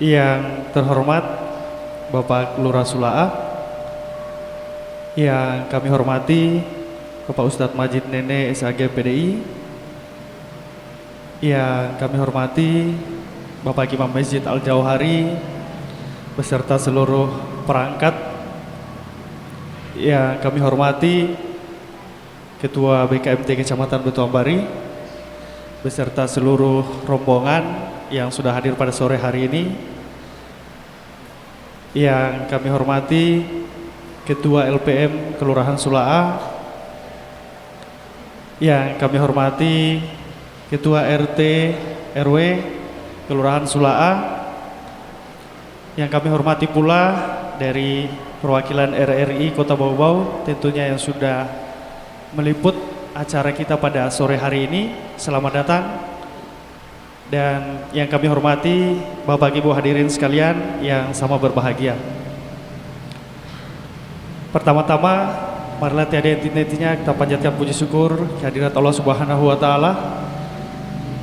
Yang terhormat Bapak Lurah Sula'a, yang kami hormati Bapak Ustadz Majid Nene SAG PDI, yang kami hormati Bapak Imam Masjid Al-Jauhari beserta seluruh perangkat, yang kami hormati Ketua BKMT Kecamatan Batu Ambari beserta seluruh rombongan yang sudah hadir pada sore hari ini, yang kami hormati Ketua LPM Kelurahan Sula'a, yang kami hormati Ketua RT RW Kelurahan Sula'a, yang kami hormati pula dari perwakilan RRI Kota Bau-Bau tentunya yang sudah meliput acara kita pada sore hari ini. Selamat datang. Dan yang kami hormati Bapak Ibu hadirin sekalian yang sama berbahagia. Pertama-tama marilah tiada henti-hentinya kita panjatkan puji syukur kehadirat Allah Subhanahu wa taala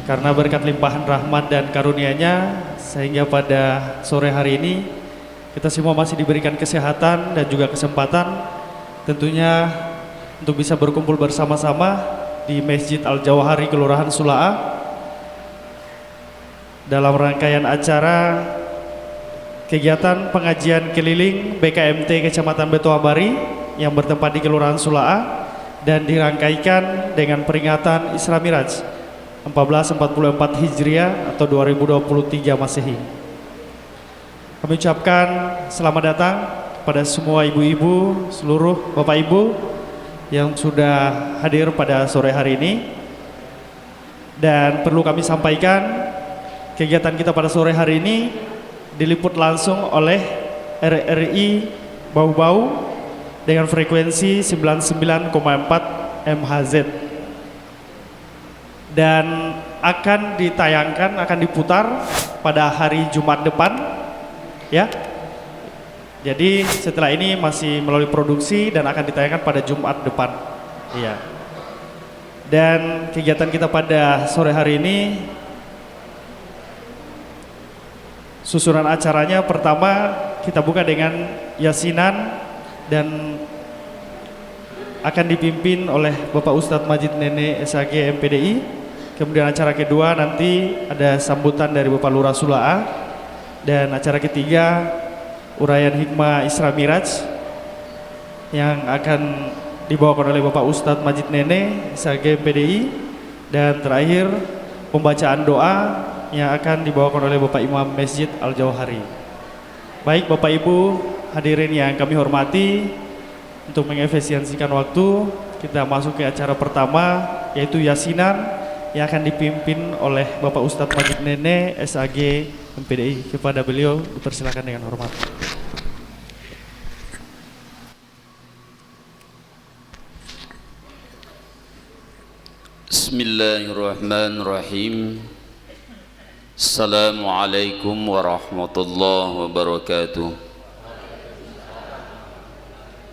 karena berkat limpahan rahmat dan karunia-Nya sehingga pada sore hari ini kita semua masih diberikan kesehatan dan juga kesempatan tentunya untuk bisa berkumpul bersama-sama di Masjid Al-Jauhari Kelurahan Sula'a dalam rangkaian acara kegiatan pengajian keliling BKMT Kecamatan Batu Ambari yang bertempat di Kelurahan Sula'a dan dirangkaikan dengan peringatan Isra Miraj 1444 Hijriah atau 2023 Masehi. Kami ucapkan selamat datang pada semua ibu-ibu, seluruh bapak ibu yang sudah hadir pada sore hari ini. Dan perlu kami sampaikan, kegiatan kita pada sore hari ini diliput langsung oleh RRI Bau-Bau dengan frekuensi 99,4 MHz dan akan ditayangkan, akan diputar pada hari Jumat depan ya. Jadi setelah ini masih melalui produksi dan akan ditayangkan pada Jumat depan. Iya. Dan kegiatan kita pada sore hari ini, susunan acaranya pertama kita buka dengan yasinan dan akan dipimpin oleh Bapak Ustadz Majid Nene SAG MPDI. Kemudian acara kedua nanti ada sambutan dari Bapak Lurah Sula'a, dan acara ketiga uraian hikmah Isra Miraj yang akan dibawakan oleh Bapak Ustadz Majid Nene SAG PDI, dan terakhir pembacaan doa yang akan dibawakan oleh Bapak Imam Masjid Al-Jauhari. Baik Bapak Ibu hadirin yang kami hormati, untuk mengefisiensikan waktu kita masuk ke acara pertama yaitu yasinan yang akan dipimpin oleh Bapak Ustadz Majid Nene SAG MPDI. Kepada beliau dipersilakan dengan hormat. Bismillahirrahmanirrahim. Assalamualaikum warahmatullahi wabarakatuh.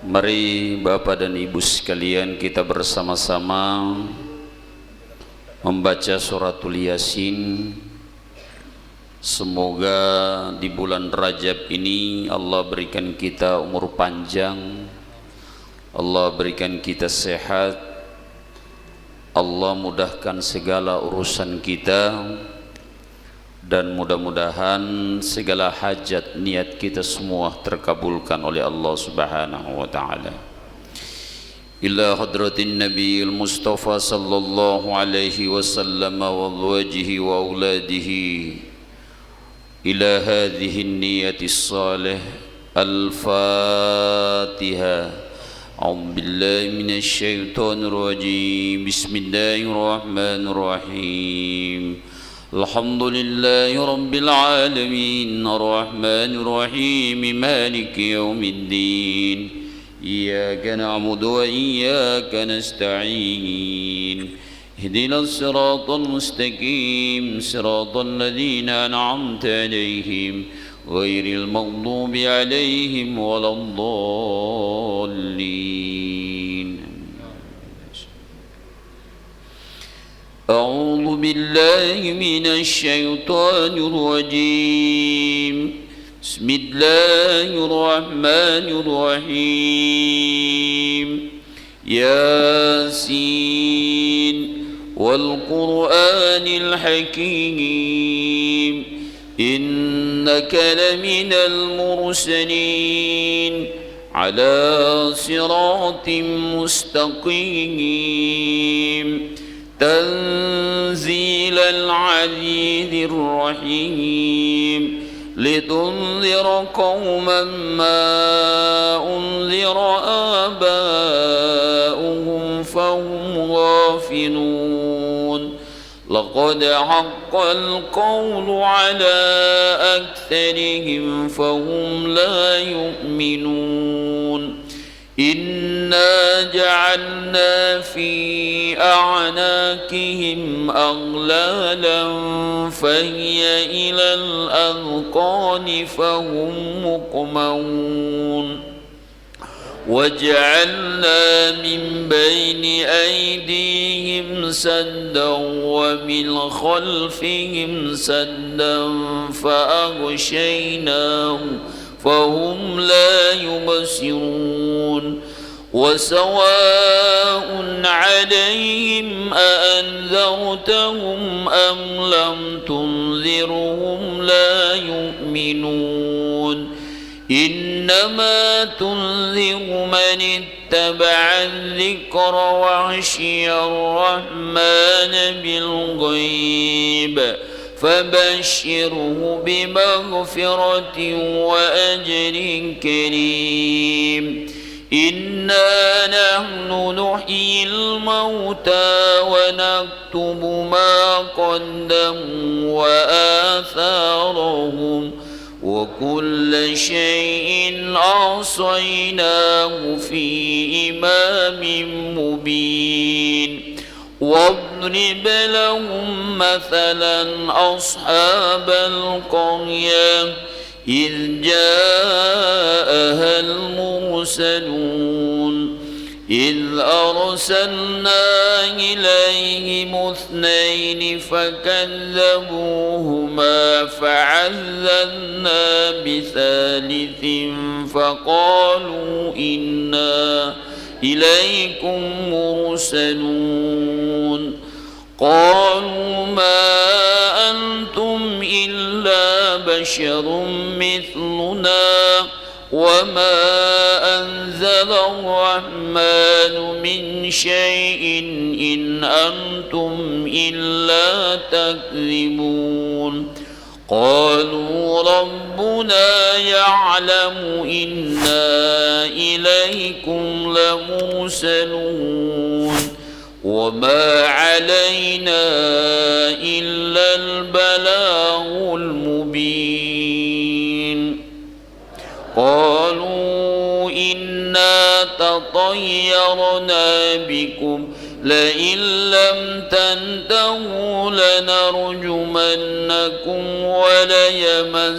Mari Bapak dan Ibu sekalian kita bersama-sama membaca suratul Yasin. Semoga di bulan Rajab ini Allah berikan kita umur panjang, Allah berikan kita sehat, Allah mudahkan segala urusan kita, dan mudah-mudahan segala hajat niat kita semua terkabulkan oleh Allah Subhanahu wa taala. Ila hadratin Nabiil Mustafa sallallahu alaihi wasallam wa wajhihi wa auladihi ila hadhihi an-niyati as-salih. Al-Fatiha. أعوذ بالله من الشيطان الرجيم. بسم الله الرحمن الرحيم. الحمد لله رب العالمين الرحمن الرحيم مالك يوم الدين إياك نعبد وإياك نستعين اهدنا الصراط المستقيم صراط الذين أنعمت عليهم غير المغضوب عليهم ولا الضالين. أعوذ بالله من الشيطان الرجيم بسم الله الرحمن الرحيم ياسين والقرآن الحكيم إنك لمن المرسلين على صراط مستقيم تنزيل العزيز الرحيم لتنذر قوما ما أنذر آباؤهم فهم غافلون لقد حق القول على أكثرهم فهم لا يؤمنون إنا جعلنا في أعناقهم أغلالا فهي إلى الأذقان فهم مقمحون وجعلنا من بين أيديهم سدا ومن خلفهم سدا فأغشيناهم فهم لا يبصرون وسواء عليهم أأنذرتهم أم لم تنذرهم لا يؤمنون إنما تنذر من اتبع الذكر وخشي الرحمن بالغيب فبشره بمغفرة وأجر كريم إنا نحن نحيي الموتى ونكتب ما قدموا وآثارهم وكل شيء أحصيناه في إمام مبين واضرب لهم مثلا أصحاب القرية إذ جاءها المرسلون إذ أرسلنا إليهم اثنين فكذبوهما فعززنا بثالث فقالوا إنا إليكم مرسلون قالوا ما أنتم إلا بشر مثلنا وما أنزل الرحمن من شيء إن أنتم إلا تكذبون قالوا ربنا يعلم إنا إليكم لمرسلون وما علينا إلا البلاغ المبين قالوا إنا تطيرنا بكم لئن لم تنتهوا لنرجمنكم وليمسنكم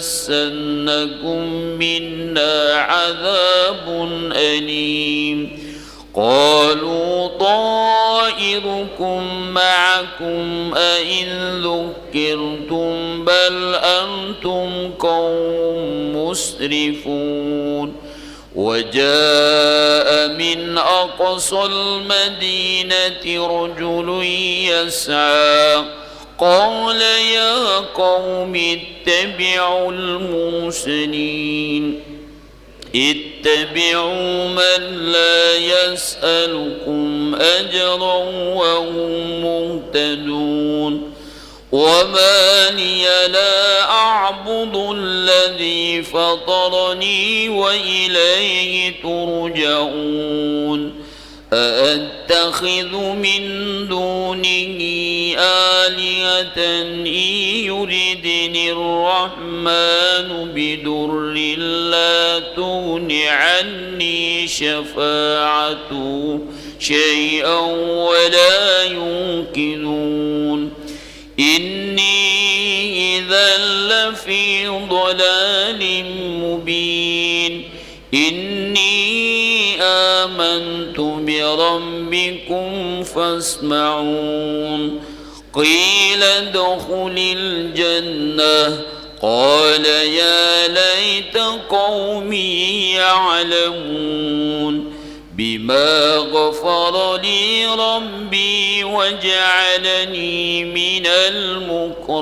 منا عذاب أليم قالوا طائركم معكم أئن ذكرتم بل أنتم قوم مسرفون وجاء من أقصى المدينة رجل يسعى قال يا قوم اتبعوا المرسلين اتبعوا من لا يسألكم أجرا وهم مهتدون وما لي لا أعبد الذي فطرني وإليه ترجعون أأتخذ من دونه آلهة إن يردني الرحمن بدر لا تغن عني شفاعته شيئا ولا ينقذون إني إذا لفي ضلال مبين إني آمنت بربكم فاسمعون قيل ادخل الجنة قال يا ليت قومي يعلمون بما غفر لي ربي وجعلني من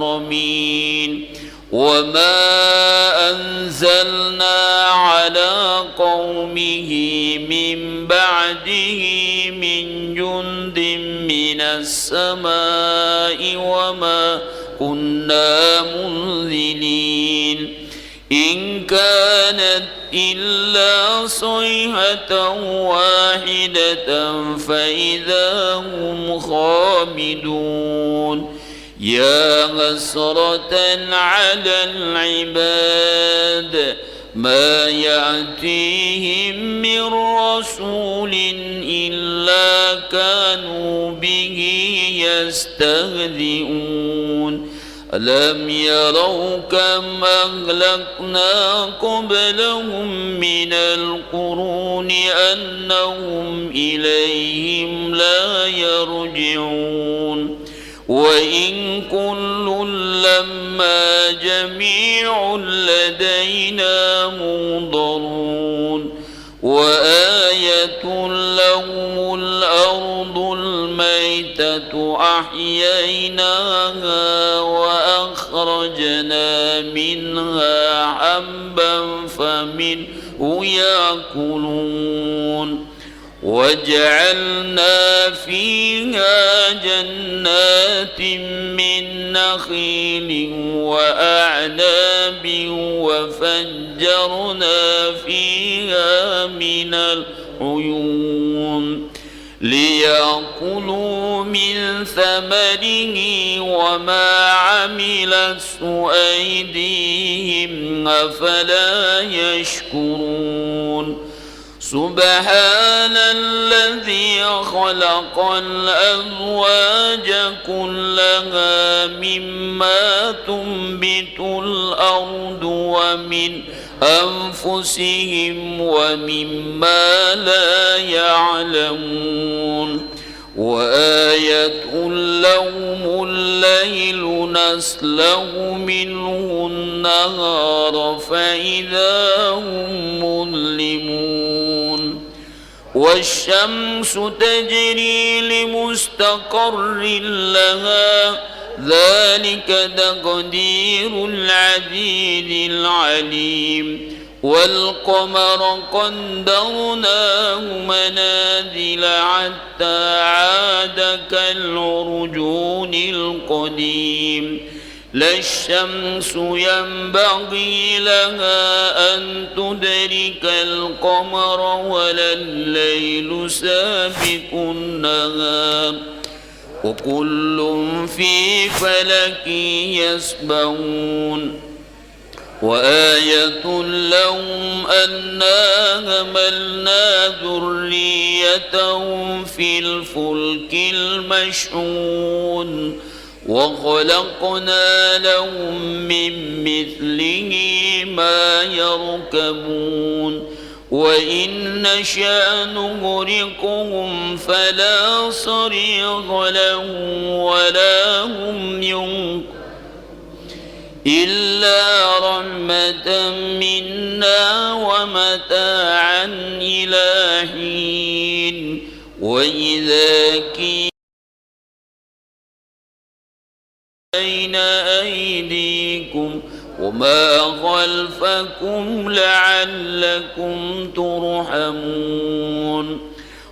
المكرمين وما أنزلنا على قومه من بعده من جند من السماء وما كنا منزلين إن كانت إلا صيحة واحدة فإذا هم خامدون يا حسرة على العباد ما يأتيهم من رسول إلا كانوا به يستهزئون ألم يروا كم أهلكنا قبلهم من القرون أنهم إليهم لا يرجعون وإن كل لما جميع لدينا منظرون وآية لهم الأرض الميتة أحييناها وأخرجنا منها حبا فمنه يأكلون وجعلنا فيها جنات من نخيل وأعناب وفجرنا فيها من العيون ليأكلوا من ثمره وما عملته أيديهم أفلا يشكرون سبحان الذي خلق الأزواج كلها مما تنبت الأرض ومن أنفسهم ومما لا يعلمون وآية لهم الليل نسلخ منه النهار فإذا هم مظلمون والشمس تجري لمستقر لها ذلك تقدير العزيز العليم والقمر قدرناه منازل حتى عاد كالعرجون القديم لا الشمس ينبغي لها أن تدرك القمر ولا الليل سابق النهار وكل في فلك يسبحون وآية لهم أنا حملنا ذريتهم في الفلك المشحون وخلقنا لهم من مثله ما يركبون وإن نشأ نغرقهم فلا صريخ لهم ولا هم ينقذون إلا رحمة منا ومتاعا إلى حين وإذا كان بين أيديكم وما خلفكم لعلكم ترحمون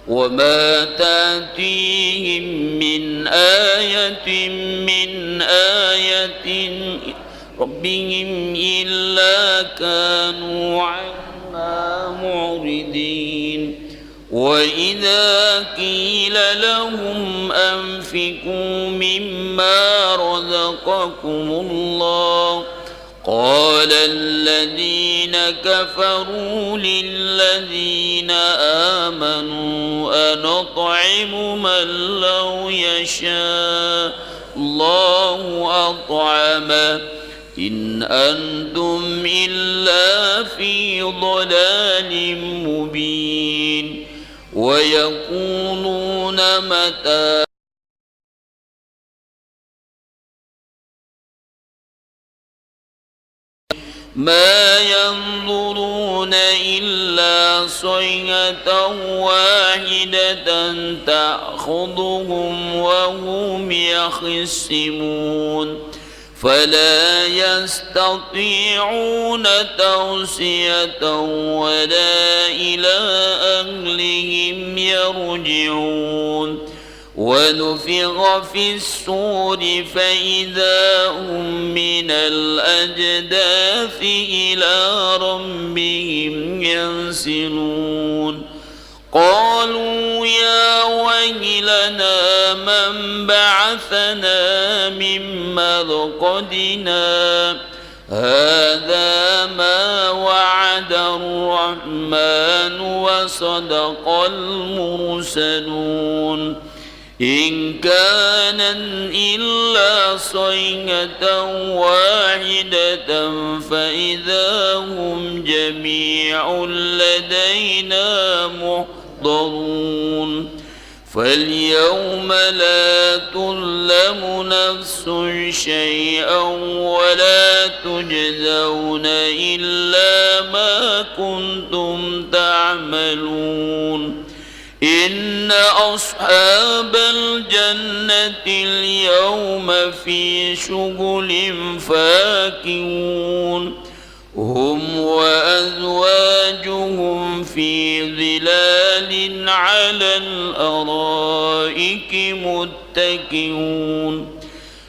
وما تأتيهم من آية من آية ربهم إلا كانوا عنها معرضين وإذا قيل لهم أنفقوا مما رزقكم الله قال الذين كفروا للذين آمنوا أنطعم من لو يشاء الله أطعمه إن أنتم إلا في ضلال مبين ويقولون متى ما ينظرون إلا صيحة واحدة تأخذهم وهم يخصمون فلا يستطيعون توصية ولا إلى أهلهم يرجعون ونفخ في الصور فإذا هم من الأجداث إلى ربهم ينسلون قالوا يا ويلنا من بعثنا من مرقدنا هذا ما وعد الرحمن وصدق المرسلون إن كان إلا صيحة واحدة فإذا هم جميع لدينا محضرون فاليوم لا تظلم نفس شيئا ولا تجزون إلا ما كنتم تعملون إن أصحاب الجنة اليوم في شغل فاكهون هم وأزواجهم في ظلال على الأرائك متكئون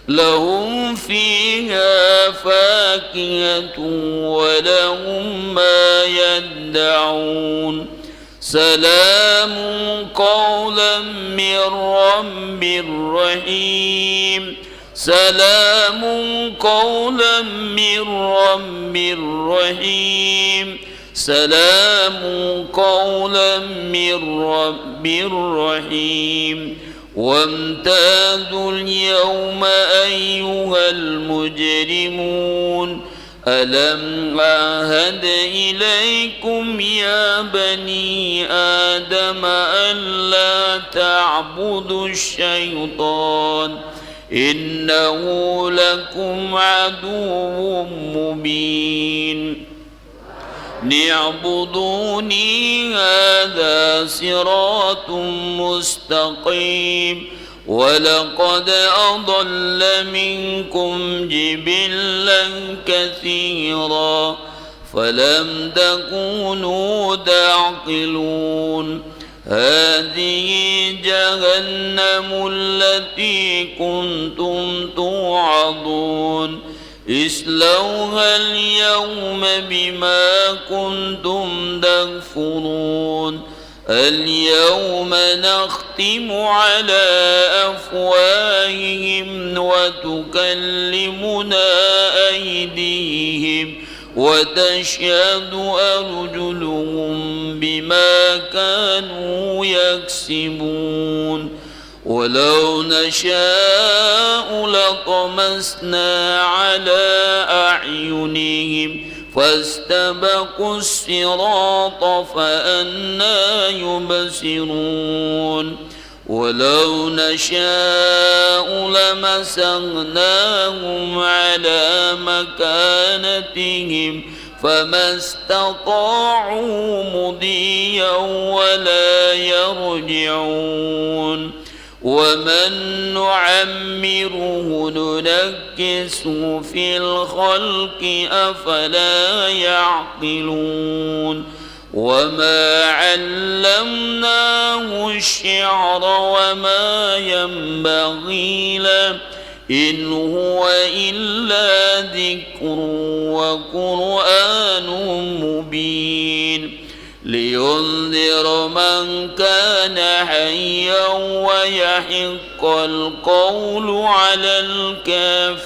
لهم فيها فاكهة ولهم ما يدعون سلام قولا من رب رحيم سلام قولا من رب رحيم سلام قولا من رب رحيم وامتازوا اليوم أيها المجرمون ألم أعهد إليكم يا بني آدم ألا تعبدوا الشيطان إنه لكم عدو مبين اعبدوني هذا صراط مستقيم ولقد أضل منكم جبلا كثيرا فلم تكونوا تعقلون هذه جهنم التي كنتم توعظون اصلوها اليوم بما كنتم تكفرون اليوم نختم على أفواههم وتكلمنا أيديهم وتشهد أرجلهم بما كانوا يكسبون ولو نشاء لطمسنا على أعينهم فاستبقوا الصراط فأنى يبصرون ولو نشاء لمسخناهم على مكانتهم فما استطاعوا مضيا ولا يرجعون ومن نعمره ننكسه في الخلق أفلا يعقلون وما علمناه الشعر وما ينبغي له إن هو إلا ذكر وقرآن مبين لينذر من كان حيا ويحق القول على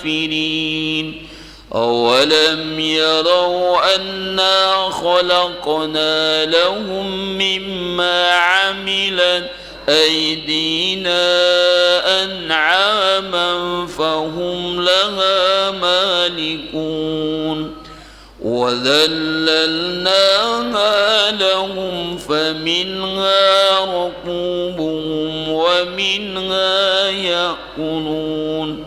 الكافرين أولم يروا أنا خلقنا لهم مما عملت أيدينا أنعاما فهم لها مالكون وذللناها لهم فمنها ركوبهم ومنها يأكلون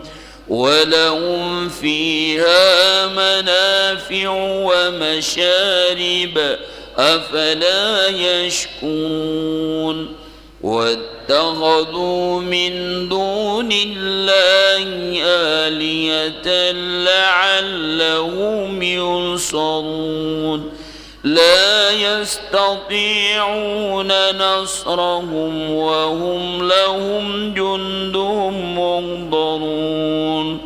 ولهم فيها منافع ومنافع ومشارب أفلا يشكرون واتخذوا من دون الله آلهة لعلهم ينصرون لا يستطيعون نصرهم وهم لهم جند محضرون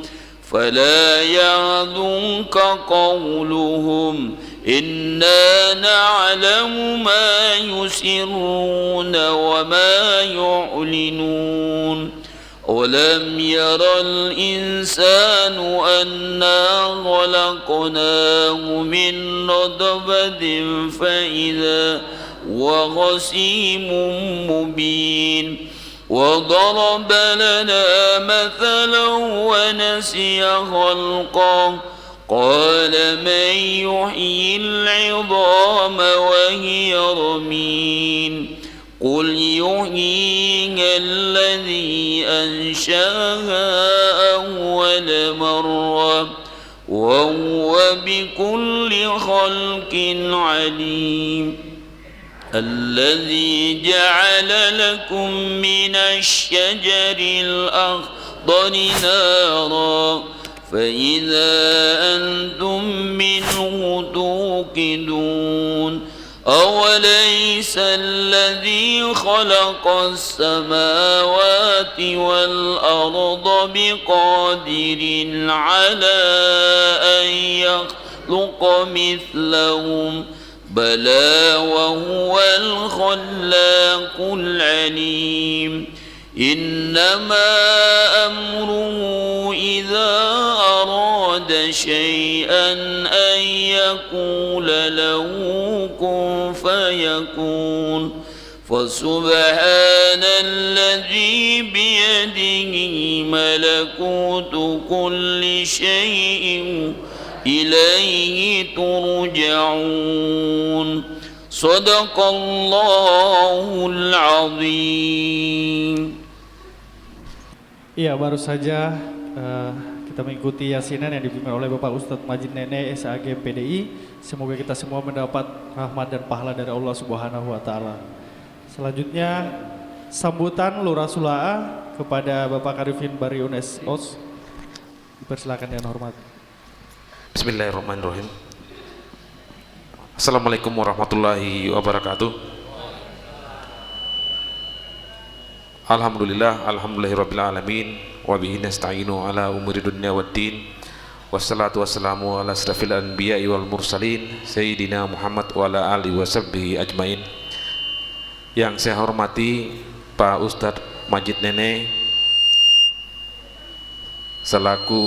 فلا يحزنك قولهم إنا نعلم ما يسرون وما يعلنون ولم ير الإنسان أنا خلقناه من نطفة فإذا هو خصيم مبين وضرب لنا مثلا ونسي خلقه قال من يحيي العظام وهي رميم قل يحييها الذي أنشأها أول مرة وهو بكل خلق عليم الذي جعل لكم من الشجر الأخضر نارا فإذا أنتم منه توقدون أوليس الذي خلق السماوات والأرض بقادر على أن يخلق مثلهم بلى وهو الخلاق العليم إنما أمره إذا أراد شيئا أن يقول له كن فيكون فسبحان الذي بيده ملكوت كل شيء إليه ترجعون صدق الله العظيم. Iya, baru saja kita mengikuti yasinan yang dipimpin oleh Bapak Ustadz Majid Nene SAG PDI. Semoga kita semua mendapat rahmat dan pahala dari Allah Subhanahu wa taala. Selanjutnya sambutan Lurah Sula'a kepada Bapak Arifin Bariun SOS. Dipersilakan dengan hormat. Bismillahirrahmanirrahim. Assalamualaikum warahmatullahi wabarakatuh. Alhamdulillahirrabbilalamin. Wabihi nasta'inu ala umuri dunya waddin. Wassalatu wassalamu ala asrafil anbiya'i wal mursalin Sayyidina Muhammad wa ala alihi wa sahbihi ajmain. Yang saya hormati Pak Ustadz Majid Nene selaku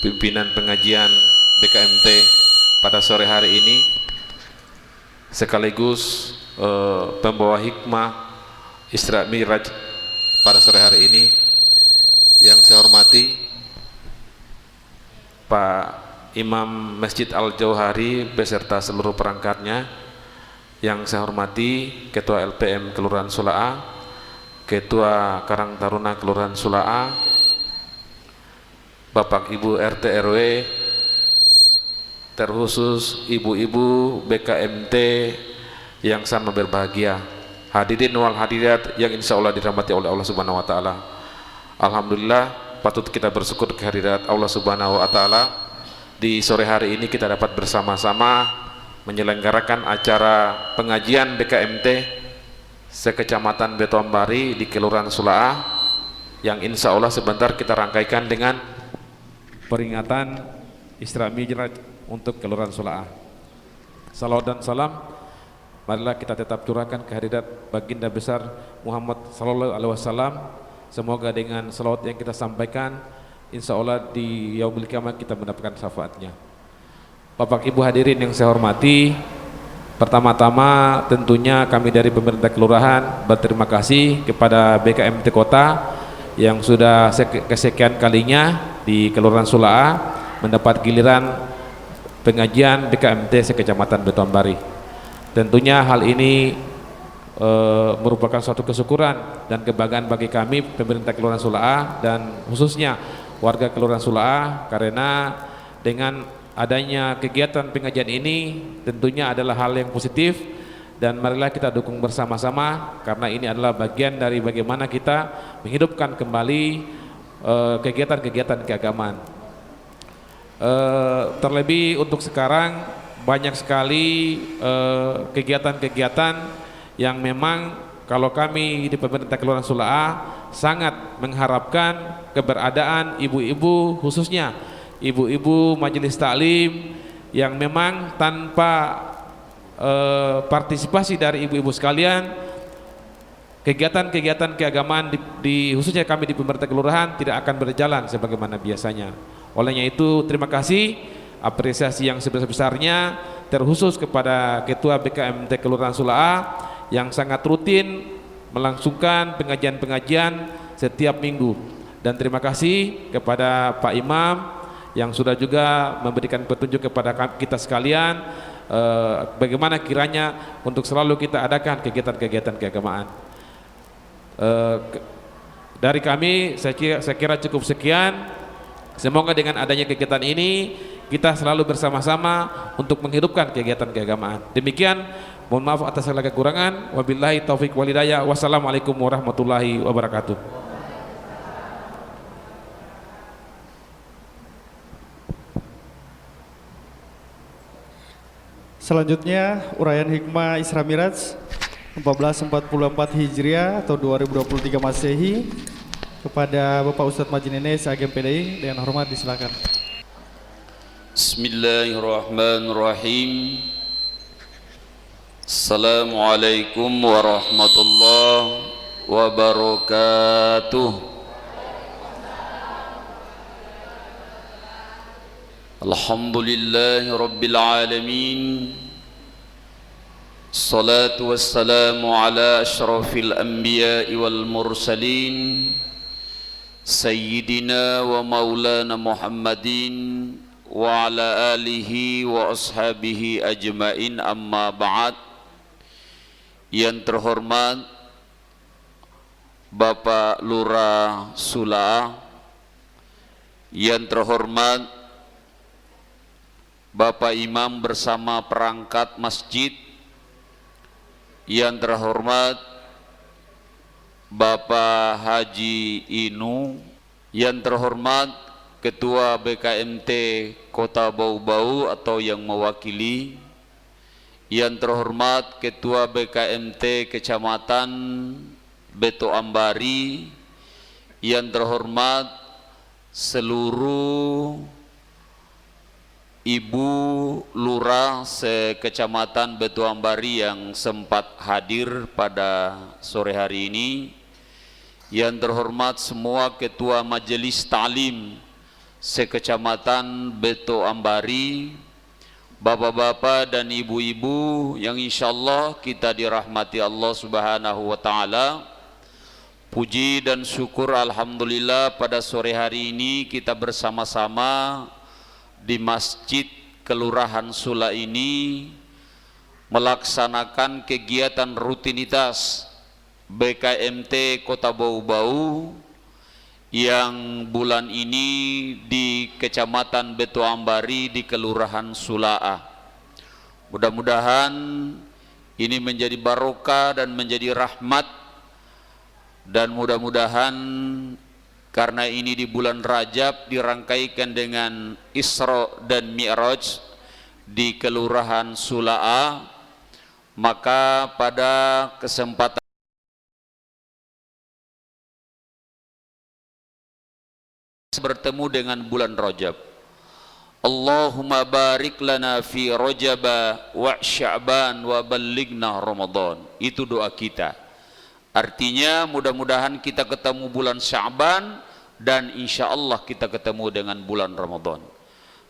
pimpinan pengajian BKMT pada sore hari ini, sekaligus pembawa hikmah Isra Mi'raj pada sore hari ini. Yang saya hormati Pak Imam Masjid Al-Jauhari beserta seluruh perangkatnya. Yang saya hormati Ketua LPM Kelurahan Sula'a, Ketua Karang Taruna Kelurahan Sula'a, Bapak Ibu RT RW, terkhusus ibu-ibu BKMT yang sama berbahagia, hadirin wal hadirat yang insya Allah dirahmati oleh Allah Subhanahu wa taala. Alhamdulillah, patut kita bersyukur kehadirat Allah Subhanahu wa taala. Di sore hari ini kita dapat bersama-sama menyelenggarakan acara pengajian BKMT sekecamatan Betoambari di Kelurahan Sula'a, yang insya Allah sebentar kita rangkaikan dengan peringatan Isra Mi'raj untuk Kelurahan Sula'a. Salawat dan salam marilah kita tetap curahkan kehadirat baginda besar Muhammad sallallahu alaihi wasallam. Semoga dengan salawat yang kita sampaikan, insya Allah di yaumil kiamat kita mendapatkan syafaatnya. Bapak Ibu hadirin yang saya hormati, pertama-tama tentunya kami dari pemerintah kelurahan berterima kasih kepada BKMT Kota yang sudah kesekian kalinya di Kelurahan Sula'a mendapat giliran pengajian BKMT sekecamatan Betoambari. Tentunya hal ini merupakan suatu kesyukuran dan kebanggaan bagi kami pemerintah Kelurahan Sula'a dan khususnya warga Kelurahan Sula'a, karena dengan adanya kegiatan pengajian ini tentunya adalah hal yang positif, dan marilah kita dukung bersama-sama karena ini adalah bagian dari bagaimana kita menghidupkan kembali kegiatan-kegiatan keagamaan. Terlebih untuk sekarang banyak sekali kegiatan-kegiatan yang memang kalau kami di pemerintah Kelurahan Sulaa sangat mengharapkan keberadaan ibu-ibu, khususnya ibu-ibu majelis taklim yang memang tanpa partisipasi dari ibu-ibu sekalian, kegiatan-kegiatan keagamaan di khususnya kami di pemerintah kelurahan tidak akan berjalan sebagaimana biasanya. Olehnya itu terima kasih, apresiasi yang sebesar-besarnya terkhusus kepada Ketua BKMT Kelurahan Sulaa yang sangat rutin melangsungkan pengajian-pengajian setiap minggu, dan terima kasih kepada Pak Imam yang sudah juga memberikan petunjuk kepada kita sekalian bagaimana kiranya untuk selalu kita adakan kegiatan-kegiatan keagamaan. Dari kami saya kira cukup sekian. Semoga dengan adanya kegiatan ini kita selalu bersama-sama untuk menghidupkan kegiatan keagamaan. Demikian, mohon maaf atas segala kekurangan. Wabillahi taufik wal hidayah. Wassalamualaikum warahmatullahi wabarakatuh. Selanjutnya uraian hikmah Isra Miraj 1444 Hijriah atau 2023 Masehi kepada Bapak Ustadz Majid Nene SAG MPDI. Dengan hormat disilakan. Bismillahirrahmanirrahim. Assalamualaikum warahmatullahi wabarakatuh. Alhamdulillahi Rabbil Alamin. Salatu wassalamu ala ashrafil anbiya'i wal mursalin Sayyidina wa maulana Muhammadin wa ala alihi wa ashabihi ajmain, amma ba'd. Yang terhormat Bapak Lurah Sulaa, yang terhormat Bapak Imam bersama perangkat masjid, yang terhormat Bapak Haji Inu, yang terhormat Ketua BKMT Kota Bau-Bau atau yang mewakili, yang terhormat Ketua BKMT Kecamatan Beto Ambari, yang terhormat seluruh Ibu Lurah sekecamatan Beto Ambari yang sempat hadir pada sore hari ini, yang terhormat semua ketua majelis ta'lim sekecamatan Beto Ambari, bapak-bapak dan ibu-ibu yang insyaallah kita dirahmati Allah Subhanahu wa taala. Puji dan syukur alhamdulillah pada sore hari ini kita bersama-sama di Masjid Kelurahan Sulaa ini melaksanakan kegiatan rutinitas BKMT Kota Bau-Bau yang bulan ini di Kecamatan Beto Ambari di Kelurahan Sulaa. Mudah-mudahan ini menjadi barokah dan menjadi rahmat, dan mudah-mudahan karena ini di bulan Rajab dirangkaikan dengan Isra dan Mi'raj di Kelurahan Sulaa, maka pada kesempatan bertemu dengan bulan Rajab, Allahumma barik lana fi Rajab wa Sya'ban wa ballighna Ramadan. Itu doa kita. Artinya mudah-mudahan kita ketemu bulan Sya'ban dan insya Allah kita ketemu dengan bulan Ramadan.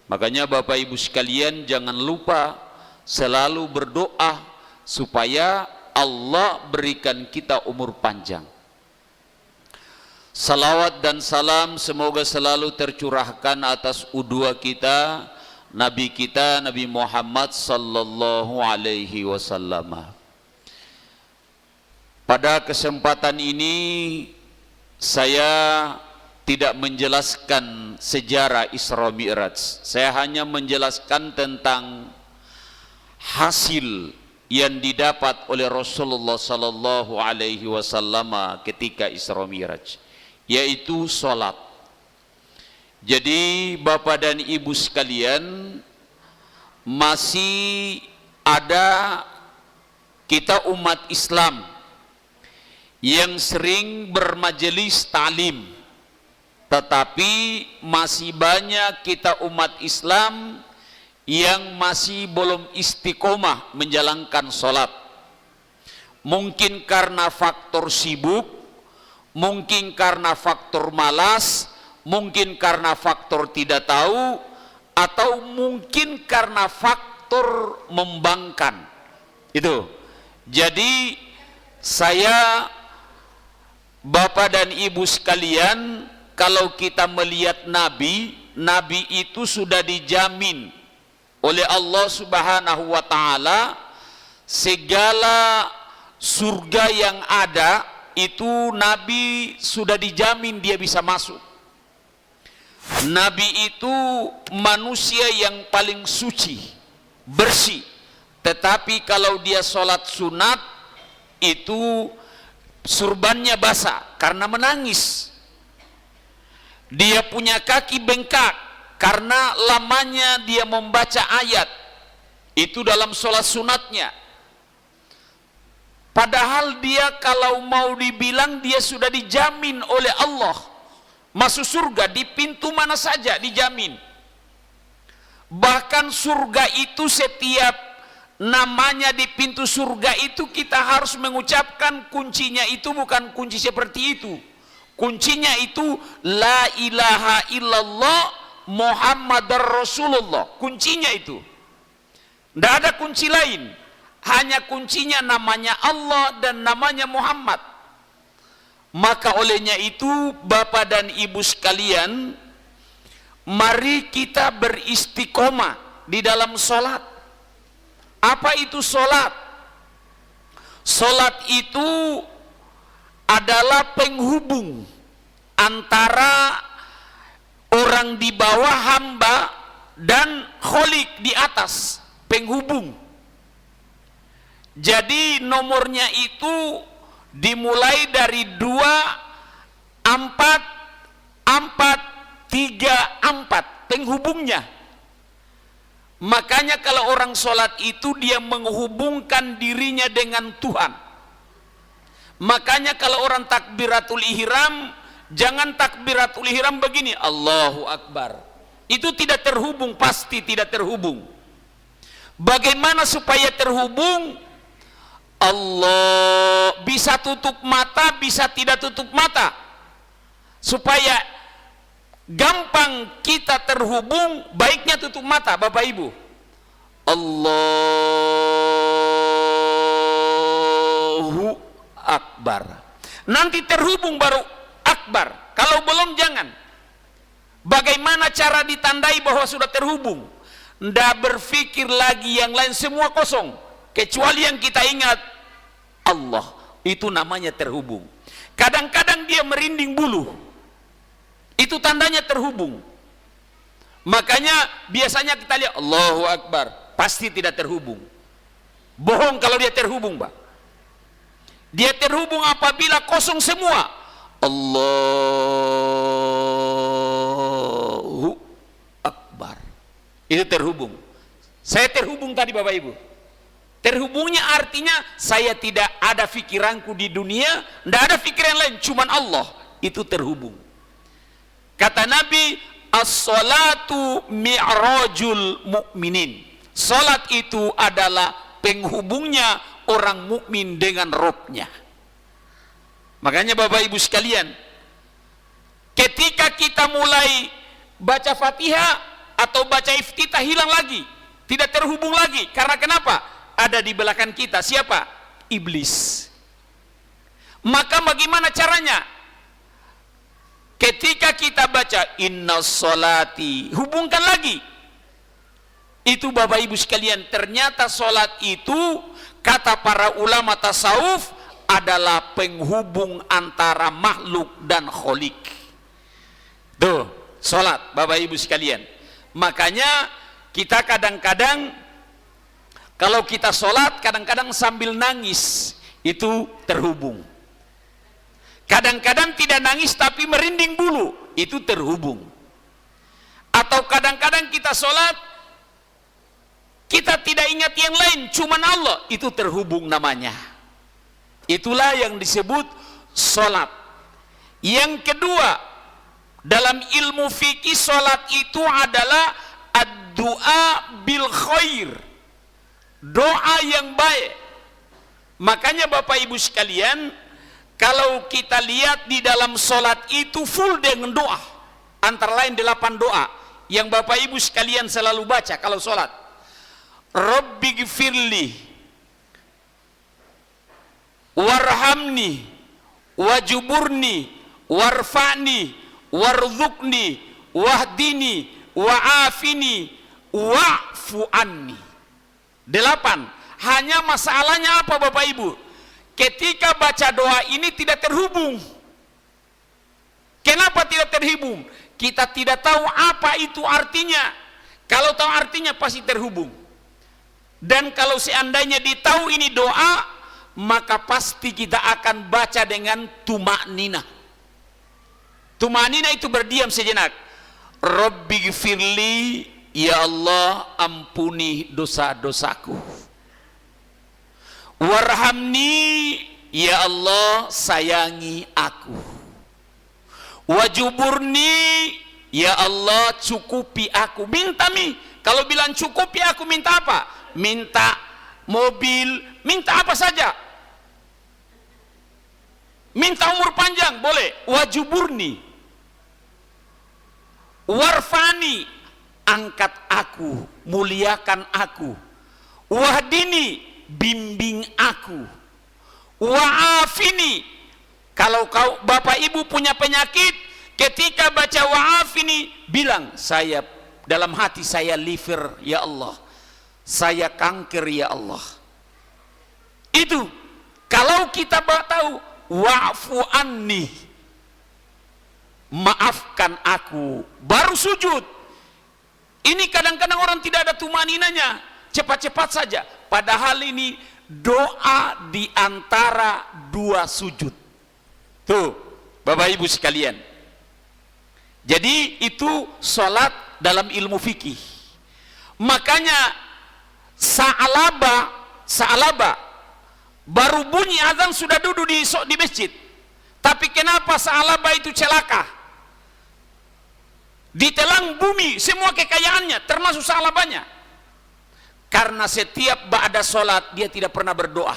Makanya Bapak Ibu sekalian jangan lupa selalu berdoa supaya Allah berikan kita umur panjang. Salawat dan salam semoga selalu tercurahkan atas udua kita, Nabi Muhammad sallallahu alaihi wasallam. Pada kesempatan ini saya tidak menjelaskan sejarah Isra Mi'raj. Saya hanya menjelaskan tentang hasil yang didapat oleh Rasulullah sallallahu alaihi wasallam ketika Isra Mi'raj, yaitu salat. Jadi Bapak dan Ibu sekalian, masih ada kita umat Islam yang sering bermajelis ta'lim, tetapi masih banyak kita umat Islam yang masih belum istiqomah menjalankan sholat. Mungkin karena faktor sibuk, mungkin karena faktor malas, mungkin karena faktor tidak tahu, atau mungkin karena faktor membangkang. Itu. Jadi saya, Bapak dan Ibu sekalian, kalau kita melihat Nabi itu sudah dijamin oleh Allah Subhanahu wa Ta'ala, segala surga yang ada itu Nabi sudah dijamin dia bisa masuk. Nabi itu manusia yang paling suci, bersih, tetapi kalau dia sholat sunat itu surbannya basah karena menangis. Dia punya kaki bengkak karena lamanya dia membaca ayat itu dalam sholat sunatnya. Padahal dia kalau mau dibilang dia sudah dijamin oleh Allah masuk surga di pintu mana saja, dijamin. Bahkan surga itu setiap namanya di pintu surga itu kita harus mengucapkan kuncinya itu bukan kunci seperti itu. Kuncinya itu la ilaha illallah Muhammadar Rasulullah. Kuncinya itu. Tidak ada kunci lain. Hanya kuncinya namanya Allah dan namanya Muhammad. Maka olehnya itu Bapak dan Ibu sekalian, mari kita beristiqomah di dalam sholat. Apa itu sholat? Sholat itu adalah penghubung antara orang di bawah, hamba, dan kholik di atas, penghubung. Jadi nomornya itu dimulai dari 2, 4, 4, 3, 4, penghubungnya. Makanya kalau orang sholat itu dia menghubungkan dirinya dengan Tuhan. Makanya kalau orang takbiratul ihram, jangan takbiratul ihram begini, Allahu Akbar. Itu tidak terhubung, pasti tidak terhubung. Bagaimana supaya terhubung? Allah, bisa tutup mata, bisa tidak tutup mata. Supaya gampang kita terhubung, baiknya tutup mata, Bapak Ibu. Allahu Akbar. Nanti terhubung baru Akbar. Kalau belum jangan. Bagaimana cara ditandai bahwa sudah terhubung? Nggak berpikir lagi yang lain, semua kosong. Kecuali yang kita ingat Allah, itu namanya terhubung. Kadang-kadang dia merinding bulu, itu tandanya terhubung. Makanya biasanya kita lihat Allahu Akbar, pasti tidak terhubung. Bohong kalau dia terhubung, Pak. Dia terhubung apabila kosong semua. Allahu Akbar, itu terhubung. Saya terhubung tadi, Bapak Ibu. Terhubungnya artinya saya tidak ada pikiranku di dunia, tidak ada pikiran lain, cuman Allah. Itu terhubung. Kata Nabi, as-salatu mi'rajul mu'minin. Salat itu adalah penghubungnya orang mukmin dengan Robnya. Makanya Bapak Ibu sekalian, ketika kita mulai baca Fatihah atau baca Iftitah, hilang lagi, tidak terhubung lagi. Karena kenapa? Ada di belakang kita siapa? Iblis. Maka bagaimana caranya? Ketika kita baca inna sholati, hubungkan lagi. Itu Bapak Ibu sekalian, ternyata sholat itu kata para ulama tasawuf adalah penghubung antara makhluk dan kholik. Tuh, sholat Bapak Ibu sekalian. Makanya kita kadang-kadang kalau kita sholat kadang-kadang sambil nangis, itu terhubung. Kadang-kadang tidak nangis tapi merinding bulu, itu terhubung. Atau kadang-kadang kita sholat kita tidak ingat yang lain, cuman Allah, itu terhubung namanya. Itulah yang disebut sholat. Yang kedua, dalam ilmu fikih sholat itu adalah ad-du'a bil khair, doa yang baik. Makanya Bapak Ibu sekalian, kalau kita lihat di dalam sholat itu full dengan doa, antara lain 8 doa yang Bapak Ibu sekalian selalu baca kalau sholat. Rabbighfirli warhamni wajuburni warfa'ni warzuqni wahdini wa'afini wa'fu anni. 8. Hanya masalahnya apa Bapak Ibu? Ketika baca doa ini tidak terhubung. Kenapa tidak terhubung? Kita tidak tahu apa itu artinya. Kalau tahu artinya pasti terhubung. Dan kalau seandainya ditahu ini doa, maka pasti kita akan baca dengan tumakninah. Tumakninah itu berdiam sejenak. Rabbighfirli, ya Allah ampuni dosa-dosaku. Warhamni, ya Allah sayangi aku. Wajuburni, ya Allah cukupi aku. Minta kalau bilang cukupi aku minta apa? Minta mobil, minta apa saja. Minta umur panjang boleh. Wajuburni, warfani, angkat aku, muliakan aku. Wahdini, bimbing aku. Wa'afini, kalau kau Bapak Ibu punya penyakit, ketika baca wa'afini, bilang saya dalam hati saya liver ya Allah, saya kanker ya Allah. Itu kalau kita tahu wa'fu anni, maafkan aku, baru sujud. Ini kadang-kadang orang tidak ada tumaninanya, cepat-cepat saja, padahal ini doa di antara 2 sujud. Tuh Bapak Ibu sekalian, jadi itu sholat dalam ilmu fikih. Makanya Sa'alaba baru bunyi azan sudah duduk di masjid. Tapi kenapa Sa'alaba itu celaka? Ditelan bumi semua kekayaannya, termasuk Sa'alabanya. Karena setiap ba'da sholat dia tidak pernah berdoa.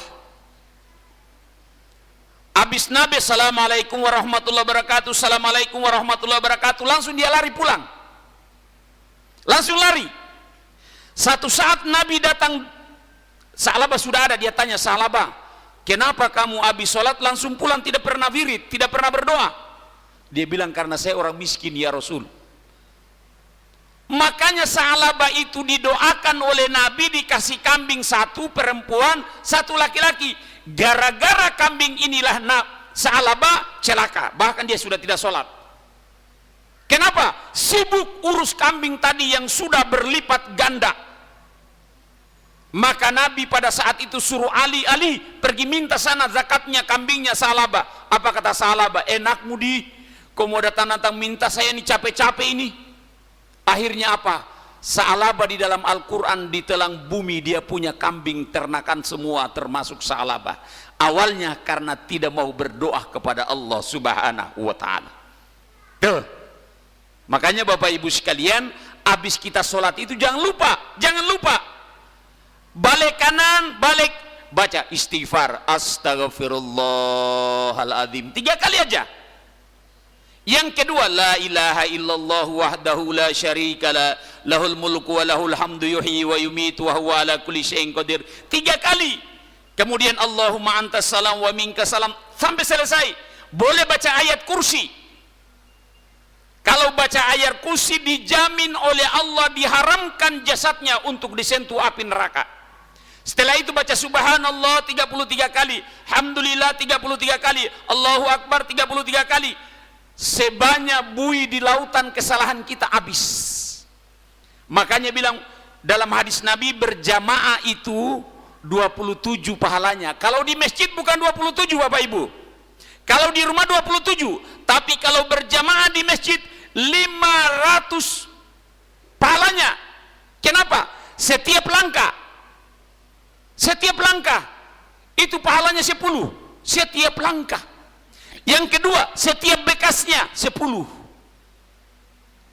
Habis Nabi assalamualaikum warahmatullahi wabarakatuh, assalamualaikum warahmatullahi wabarakatuh, langsung dia lari pulang. Langsung lari. Satu saat Nabi datang, Sa'labah sudah ada, dia tanya, Sa'labah, kenapa kamu habis sholat langsung pulang, tidak pernah wirid, tidak pernah berdoa? Dia bilang, karena saya orang miskin ya Rasul. Makanya Sa'labah itu didoakan oleh Nabi, dikasih kambing 1 perempuan, 1 laki-laki. Gara-gara kambing inilah Sa'labah celaka, bahkan dia sudah tidak sholat. Kenapa? Sibuk urus kambing tadi yang sudah berlipat ganda. Maka Nabi pada saat itu suruh Ali pergi minta sana zakatnya kambingnya Sa'labah. Apa kata Sa'labah? Enakmu kau mau datang-datang minta saya ini capek-capek ini. Akhirnya apa? Sa'labah di dalam Al-Quran ditelang bumi, dia punya kambing ternakan semua termasuk Sa'labah. Awalnya karena tidak mau berdoa kepada Allah Subhanahu wa ta'ala. Tuh. Makanya Bapak Ibu sekalian, habis kita sholat itu jangan lupa balik kanan, balik baca istighfar, astaghfirullahaladzim 3 kali aja. Yang kedua, la ilaha illallah wahdahu la syarikalah, lahul mulku wa lahul hamdu yuhyi wa yumitu wa huwa ala kulli syai'in qadir 3 kali. Kemudian Allahumma antas salam wa minkas salam sampai selesai. Boleh baca ayat kursi. Kalau baca ayat kursi dijamin oleh Allah diharamkan jasadnya untuk disentuh api neraka. Setelah itu baca subhanallah 33 kali, alhamdulillah 33 kali, Allahu akbar 33 kali. sebanyak buih di lautan kesalahan kita habis. Makanya bilang dalam hadis Nabi, berjamaah itu 27 pahalanya. Kalau di masjid bukan 27 Bapak Ibu, kalau di rumah 27, tapi kalau berjamaah di masjid 500 pahalanya. Kenapa? Setiap langkah itu pahalanya 10 setiap langkah. Yang kedua, setiap bekasnya 10.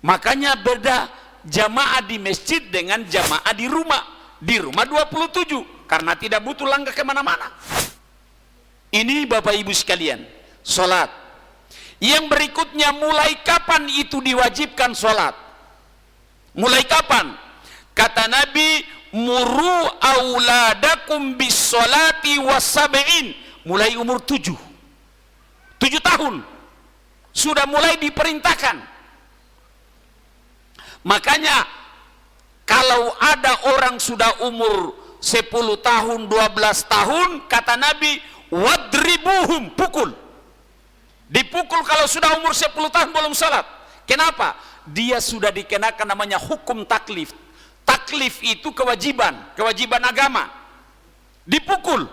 Makanya beda jamaah di masjid dengan jamaah di rumah. Di rumah 27 karena tidak butuh langkah kemana-mana. Ini Bapak Ibu sekalian, sholat. Yang berikutnya, mulai kapan itu diwajibkan sholat? Mulai kapan? Kata Nabi, muru auladakum bis sholati wasab'in. Mulai umur 7 tahun sudah mulai diperintahkan. Makanya kalau ada orang sudah umur 10 tahun, 12 tahun, kata Nabi, wadribuhum, pukul. Dipukul kalau sudah umur 10 tahun belum salat. Kenapa? Dia sudah dikenakan namanya hukum taklif. Taklif itu kewajiban agama. Dipukul.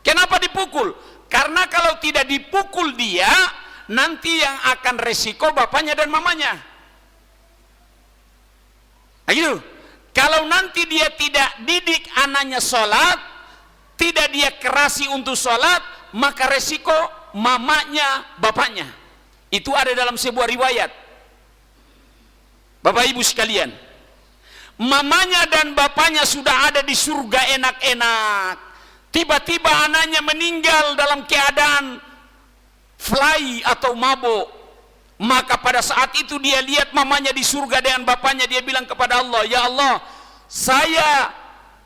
Kenapa dipukul? Karena kalau tidak dipukul dia, nanti yang akan resiko bapaknya dan mamanya. Ayo, kalau nanti dia tidak didik anaknya sholat, tidak dia kerasi untuk sholat, maka resiko mamanya, bapaknya. Itu ada dalam sebuah riwayat. Bapak Ibu sekalian, mamanya dan bapaknya sudah ada di surga enak-enak. Tiba-tiba anaknya meninggal dalam keadaan fly atau mabuk. Maka pada saat itu dia lihat mamanya di surga dengan bapaknya, dia bilang kepada Allah, ya Allah, saya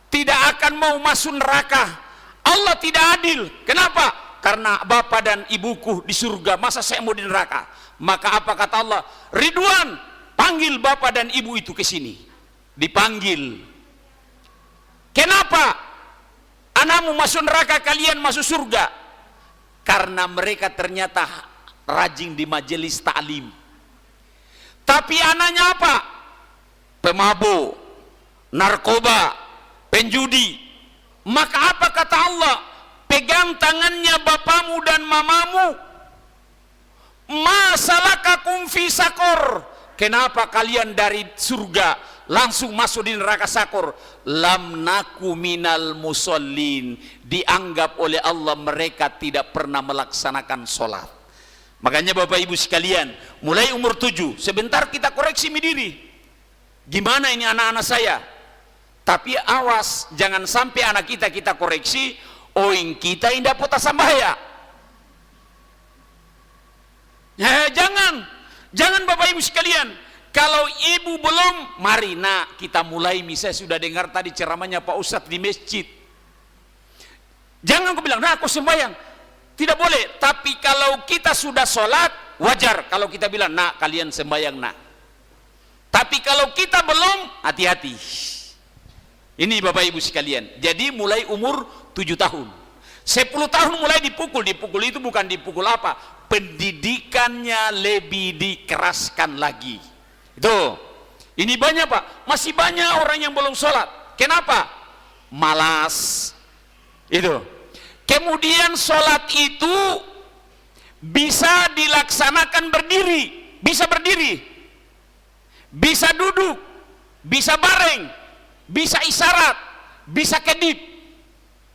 tidak akan mau masuk neraka. Allah tidak adil. Kenapa? Karena bapak dan ibuku di surga, masa saya mau di neraka? Maka apa kata Allah? Ridwan, panggil bapak dan ibu itu ke sini. Dipanggil. Kenapa anakmu masuk neraka, kalian masuk surga? Karena mereka ternyata rajin di majelis ta'lim. Tapi anaknya apa? Pemabuk, narkoba, penjudi. Maka apa kata Allah? Pegang tangannya bapamu dan mamamu. Ma salakakum fi sakor. Kenapa kalian dari surga langsung masuk di neraka sakor? Lam naku minal musallin. Dianggap oleh Allah mereka tidak pernah melaksanakan sholat. Makanya Bapak Ibu sekalian, mulai umur 7, sebentar kita koreksi diri. Gimana ini anak-anak saya? Tapi awas, jangan sampai anak kita koreksi, oing kita indah pota sambaya. Jangan Bapak Ibu sekalian. Kalau ibu belum, mari nak kita mulai. Misalnya sudah dengar tadi ceramahnya Pak Ustadz di masjid. Jangan aku bilang, nah aku sembahyang. Tidak boleh. Tapi kalau kita sudah sholat, wajar kalau kita bilang, nak kalian sembahyang nak. Tapi kalau kita belum, hati-hati. Ini Bapak Ibu sekalian. Jadi mulai umur 7 tahun. 10 tahun mulai dipukul. Dipukul itu bukan dipukul apa? Pendidikannya lebih dikeraskan lagi. Itu. Ini banyak Pak. Masih banyak orang yang belum sholat. Kenapa? Malas. Itu. Kemudian sholat itu bisa dilaksanakan berdiri. Bisa berdiri. Bisa duduk. Bisa bareng. Bisa isyarat. Bisa kedip.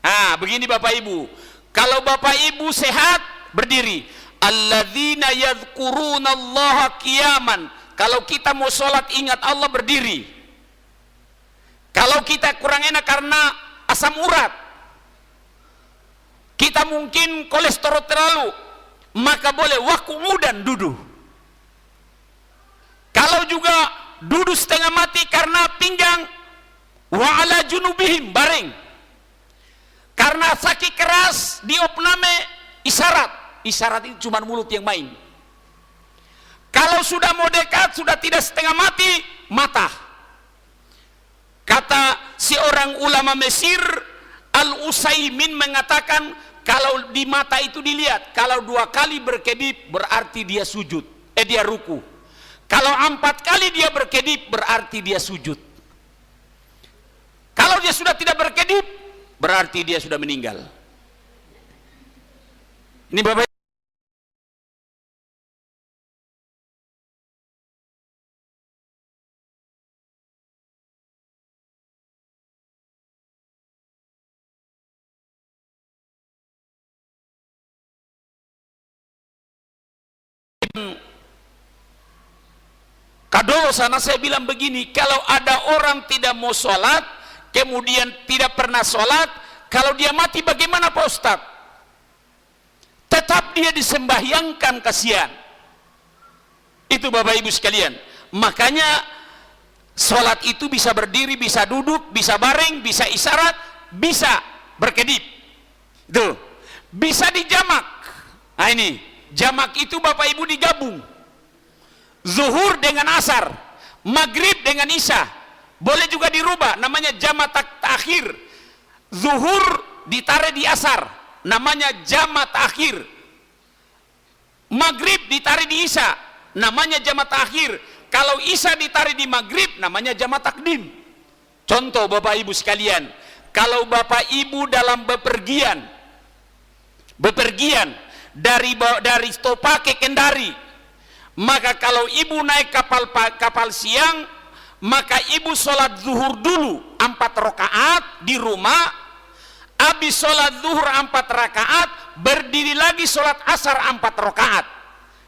Nah, begini Bapak Ibu. Kalau Bapak Ibu sehat, berdiri. Alladzina yadhkurunallaha qiyaman. Kalau kita mau sholat ingat Allah, berdiri. Kalau kita kurang enak karena asam urat, kita mungkin kolesterol terlalu, maka boleh waku'udan, duduk. Kalau juga duduk setengah mati karena pinggang, wa ala junubihim, baring. Karena sakit keras, diopname, isyarat. Isyarat itu cuma mulut yang main. Kalau sudah mau dekat, sudah tidak setengah mati, mata. Kata seorang ulama Mesir, Al-Utsaimin mengatakan, kalau di mata itu dilihat, kalau 2 kali berkedip berarti dia sujud, dia ruku. Kalau 4 kali dia berkedip berarti dia sujud. Kalau dia sudah tidak berkedip berarti dia sudah meninggal. Ini Bapak Kado sana saya bilang begini, kalau ada orang tidak mau sholat, kemudian tidak pernah sholat, kalau dia mati bagaimana Pak Ustadz? Tetap dia disembahyangkan, kasihan. Itu Bapak Ibu sekalian. Makanya sholat itu bisa berdiri, bisa duduk, bisa baring, bisa isyarat, bisa berkedip. Tuh, bisa dijamak. Nah ini, jamak itu Bapak Ibu digabung. Zuhur dengan asar, maghrib dengan isya. Boleh juga dirubah, namanya jamak takhir. Zuhur ditarik di asar, namanya jamak takhir. Maghrib ditarik di isya, namanya jamak takhir. Kalau isya ditarik di maghrib, namanya jamak takdim. Contoh Bapak Ibu sekalian, kalau Bapak Ibu dalam bepergian dari Topa ke Kendari, maka kalau ibu naik kapal siang, maka ibu sholat zuhur dulu 4 rakaat di rumah. Habis sholat zuhur 4 rakaat, berdiri lagi sholat asar 4 rakaat.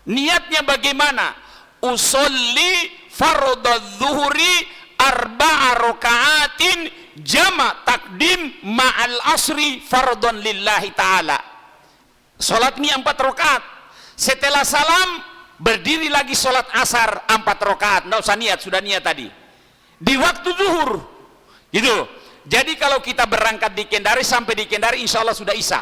Niatnya bagaimana? Usolli fardadz zuhri 4 rakaatin jama' takdim ma'al asri fardhon lillahi ta'ala. Sholat ini 4 rakaat. Setelah salam berdiri lagi sholat asar 4 rakaat. Nggak usah niat, sudah niat tadi di waktu zuhur gitu. Jadi kalau kita berangkat di Kendari, sampai di Kendari insya Allah sudah isya.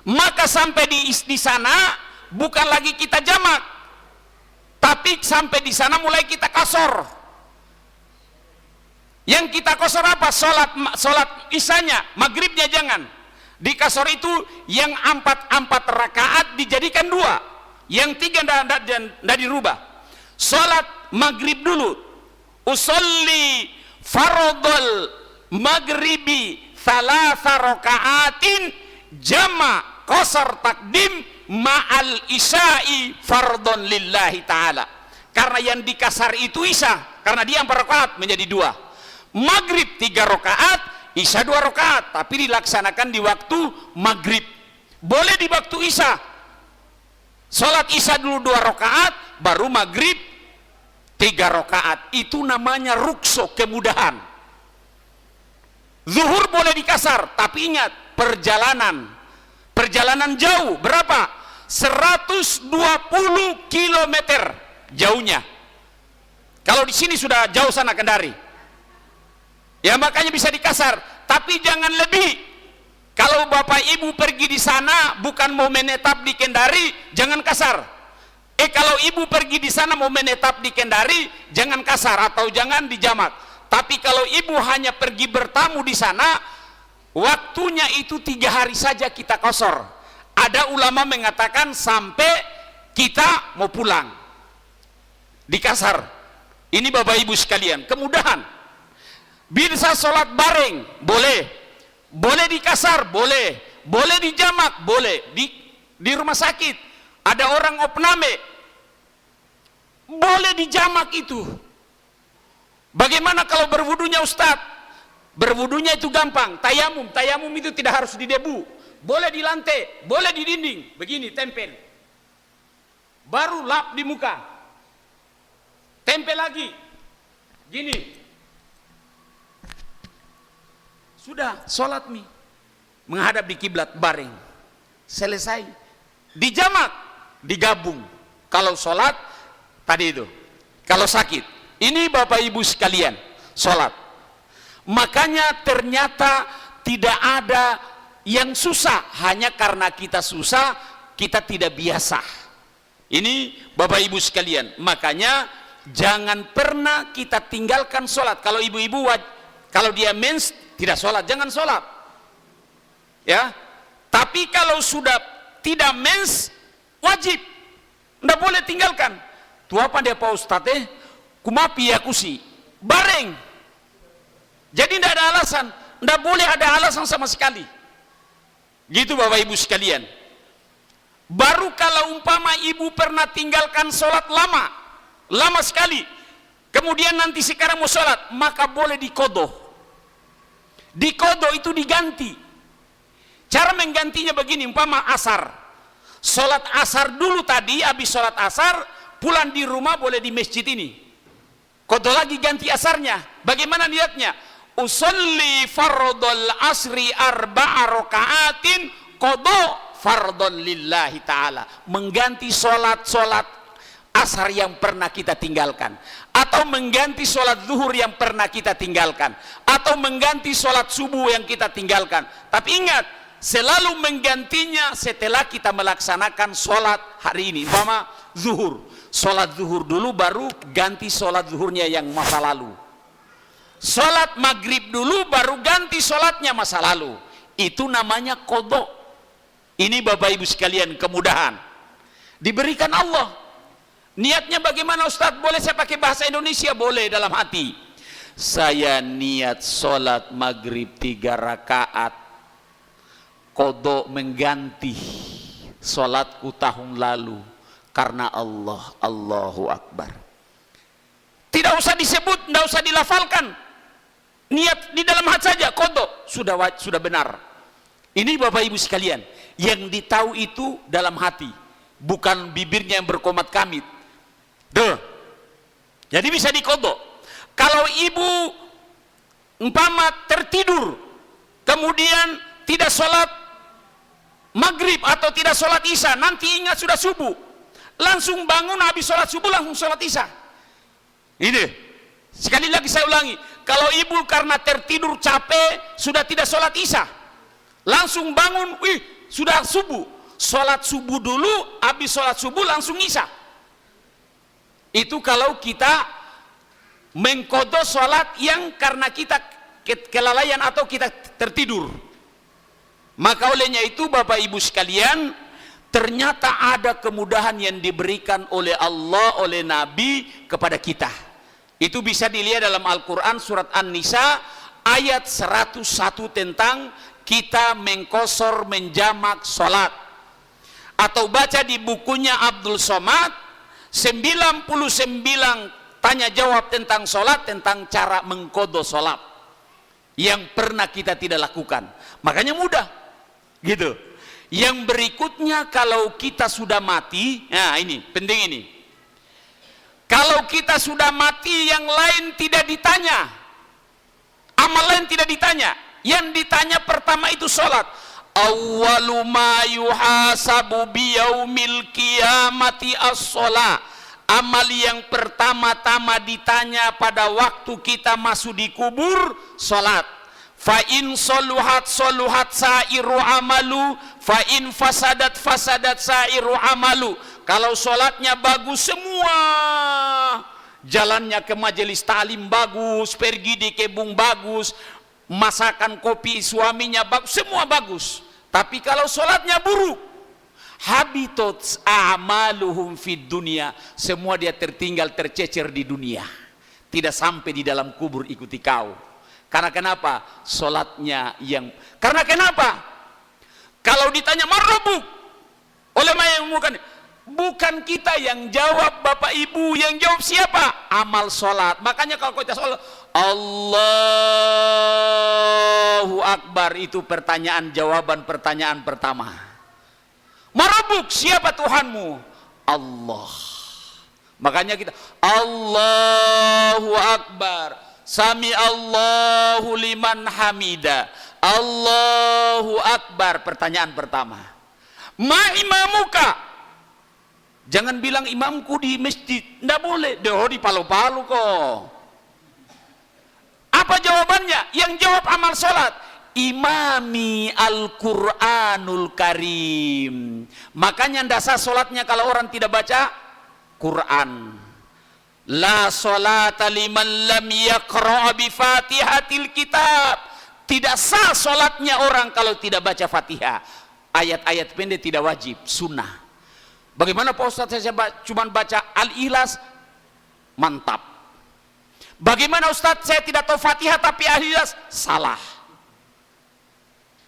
Maka sampai di sana bukan lagi kita jamak, tapi sampai di sana mulai kita kasor. Yang kita kasor apa? Sholat isyanya, maghribnya jangan di kasor. Itu yang 4 rakaat dijadikan 2, yang 3 tidak dirubah. Sholat maghrib dulu, usolli fardhal maghribi 3 rakaatin jama' qasar takdim ma'al isya'i fardhon lillahi ta'ala. Karena yang dikasar itu isya, karena dia 4 rakaat menjadi 2. Maghrib 3 rakaat, isya 2 rakaat, tapi dilaksanakan di waktu maghrib. Boleh di waktu isya, sholat isya dulu 2 rakaat, baru maghrib 3 rakaat. Itu namanya rukso, kemudahan. Zuhur boleh dikasar, tapi ingat, perjalanan jauh. Berapa? 120 km jauhnya. Kalau di sini sudah jauh sana Kendari, ya makanya bisa dikasar, tapi jangan lebih. Kalau Bapak Ibu pergi di sana bukan mau menetap di Kendari, jangan kasar. Kalau Ibu pergi di sana mau menetap di Kendari, jangan kasar atau jangan dijamak. Tapi kalau Ibu hanya pergi bertamu di sana, waktunya itu 3 hari saja kita kosor. Ada ulama mengatakan sampai kita mau pulang dikasar. Ini Bapak Ibu sekalian, kemudahan. Bisa sholat bareng, boleh. Boleh dikasar, boleh. Boleh dijamak, boleh. Di rumah sakit ada orang opname, boleh dijamak itu. Bagaimana kalau berwudunya Ustadz? Berwudunya itu gampang, tayamum. Tayamum itu tidak harus di debu, boleh di lantai, boleh di dinding, begini tempel, baru lap di muka, tempel lagi gini, sudah sholat mi menghadap di kiblat bareng, selesai. Dijamak, digabung. Kalau sholat tadi itu, kalau sakit, ini Bapak Ibu sekalian sholat. Makanya ternyata tidak ada yang susah, hanya karena kita susah, kita tidak biasa. Ini Bapak Ibu sekalian, makanya jangan pernah kita tinggalkan sholat. Kalau ibu-ibu, kalau dia mens tidak sholat, jangan sholat. Ya, Tapi kalau sudah tidak mens, wajib, ndak boleh tinggalkan. Tu apa dia Pak Ustadz kumapi ya kusi bareng. Jadi ndak ada alasan, ndak boleh ada alasan sama sekali. Gitu Bapak Ibu sekalian. Baru kalau umpama ibu pernah tinggalkan sholat lama sekali, kemudian nanti sekarang mau sholat, maka boleh dikodoh. Dikodoh itu diganti. Cara menggantinya begini, umpama asar, sholat asar dulu tadi, habis sholat asar, pulang di rumah boleh di masjid ini. Kodoh lagi ganti asarnya. Bagaimana niatnya? Usolli fardhal asri arba'a raka'atin kodoh fardhon lillahi ta'ala, mengganti sholat asar yang pernah kita tinggalkan, atau mengganti sholat zuhur yang pernah kita tinggalkan, atau mengganti sholat subuh yang kita tinggalkan. Tapi ingat, selalu menggantinya setelah kita melaksanakan sholat hari ini. Umpama zuhur, sholat zuhur dulu baru ganti sholat zuhurnya yang masa lalu. Sholat maghrib dulu baru ganti sholatnya masa lalu. Itu namanya qadha. Ini Bapak Ibu sekalian kemudahan diberikan Allah. Niatnya bagaimana Ustadz? Boleh saya pakai bahasa Indonesia? Boleh dalam hati. Saya niat sholat maghrib 3 rakaat, qadha mengganti sholatku tahun lalu karena Allah. Allahu Akbar. Tidak usah disebut, tidak usah dilafalkan. Niat di dalam hati saja, qadha sudah benar. Ini Bapak Ibu sekalian, yang ditahu itu dalam hati, bukan bibirnya yang berkomat kamit. Jadi bisa dikodok. Kalau ibu umpama tertidur, kemudian tidak sholat maghrib atau tidak sholat isya, nanti ingat sudah subuh, langsung bangun habis sholat subuh langsung sholat isya. Ini sekali lagi saya ulangi, kalau ibu karena tertidur capek sudah tidak sholat isya, langsung bangun, sudah subuh, sholat subuh dulu, habis sholat subuh langsung isya. Itu kalau kita mengkodok sholat yang karena kita kelalaian atau kita tertidur. Maka olehnya itu Bapak Ibu sekalian, ternyata ada kemudahan yang diberikan oleh Allah, oleh Nabi kepada kita. Itu bisa dilihat dalam Al-Quran surat An-Nisa ayat 101 tentang kita mengkosor menjamak sholat. Atau baca di bukunya Abdul Somad 99 tanya jawab tentang sholat, tentang cara mengkodok sholat yang pernah kita tidak lakukan. Makanya mudah gitu. Yang berikutnya, kalau kita sudah mati, nah ini penting ini, kalau kita sudah mati yang lain tidak ditanya, amal lain tidak ditanya, yang ditanya pertama itu sholat. Awwalu ma yuhasabu biyaumil qiyamati as-sholat. Amal yang pertama-tama ditanya pada waktu kita masuk di kubur, sholat. Fa in soluhat sairu amalu, fa in fasadat sairu amalu. Kalau sholatnya bagus semua, jalannya ke majelis talim bagus, pergi di kebun bagus, masakan kopi suaminya bagus, semua bagus. Tapi kalau sholatnya buruk, habitat a'maluhum fid dunia, semua dia tertinggal, tercecer di dunia, tidak sampai di dalam kubur ikuti kau. Karena kenapa? Sholatnya yang, karena kenapa? Kalau ditanya marabuk oleh yang bukan kita yang jawab, Bapak Ibu, yang jawab siapa? Amal sholat. Makanya kalau kita sholat, Allahu Akbar, itu pertanyaan jawaban pertanyaan pertama. Marabuk, siapa Tuhanmu? Allah. Makanya kita Allahu Akbar, Sami Allahu liman hamida, Allahu Akbar, pertanyaan pertama. Ma imamuka, jangan bilang imamku di masjid, tidak boleh, di Palu-Palu kok. Apa jawabannya? Yang jawab amal sholat, imami Al-Quranul Karim. Makanya dasar sholatnya kalau orang tidak baca Quran. La sholata liman lam yaqra' bi fatihatil kitab. Tidak sah sholatnya orang kalau tidak baca Fatihah. ayat-ayat pendek tidak wajib, sunnah. Bagaimana Pak Ustadz saya cuma baca Al-Ikhlas, mantap. Bagaimana Ustadz saya tidak tahu Fatihah tapi Al-Ikhlas, salah.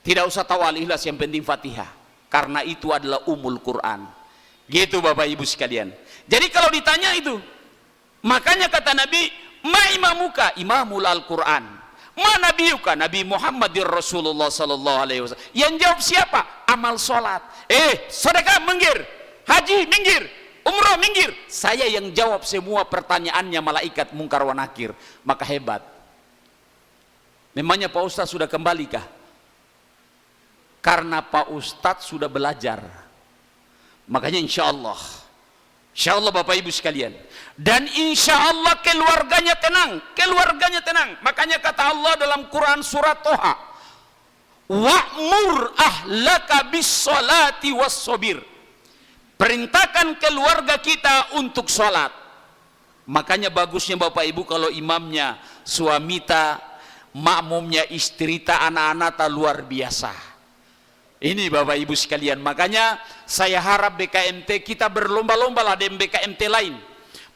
Tidak usah tahu Al-Ikhlas, yang penting Fatihah, karena itu adalah umul Quran. Gitu Bapak Ibu sekalian. Jadi kalau ditanya itu, makanya kata Nabi, ma imamuka, imamul Al-Quran, ma nabiyuka, Nabi Muhammadir Rasulullah sallallahu alaihi wasallam. Yang jawab siapa? Amal sholat. Sedekah minggir, haji minggir, umrah minggir. Saya yang jawab semua pertanyaannya malaikat mungkar wa nakir. Maka hebat. Memangnya Pak Ustadz sudah kembalikah? Karena Pak Ustadz sudah belajar. Makanya insya Allah Bapak Ibu sekalian, dan insya Allah keluarganya tenang. Makanya kata Allah dalam Quran surat Toha, wa'mur ahlaka bis salati was sobir, perintahkan keluarga kita untuk sholat. Makanya bagusnya Bapak Ibu kalau imamnya suamita, makmumnya istrita, anak-anak luar biasa. Ini Bapak Ibu sekalian, makanya saya harap BKMT kita berlomba-lomba lah dengan BKMT lain.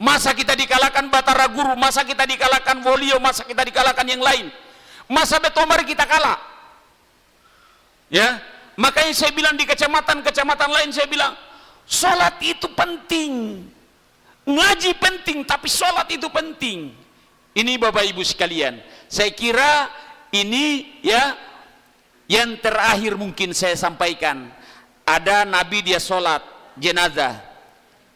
Masa kita dikalahkan Batara Guru, masa kita dikalahkan Wolio, masa kita dikalahkan yang lain, masa Betomar kita kalah. Ya, makanya saya bilang di kecamatan lain, saya bilang sholat itu penting, ngaji penting, tapi sholat itu penting. Ini Bapak Ibu sekalian, saya kira ini ya. Yang terakhir mungkin saya sampaikan, ada Nabi dia sholat jenazah.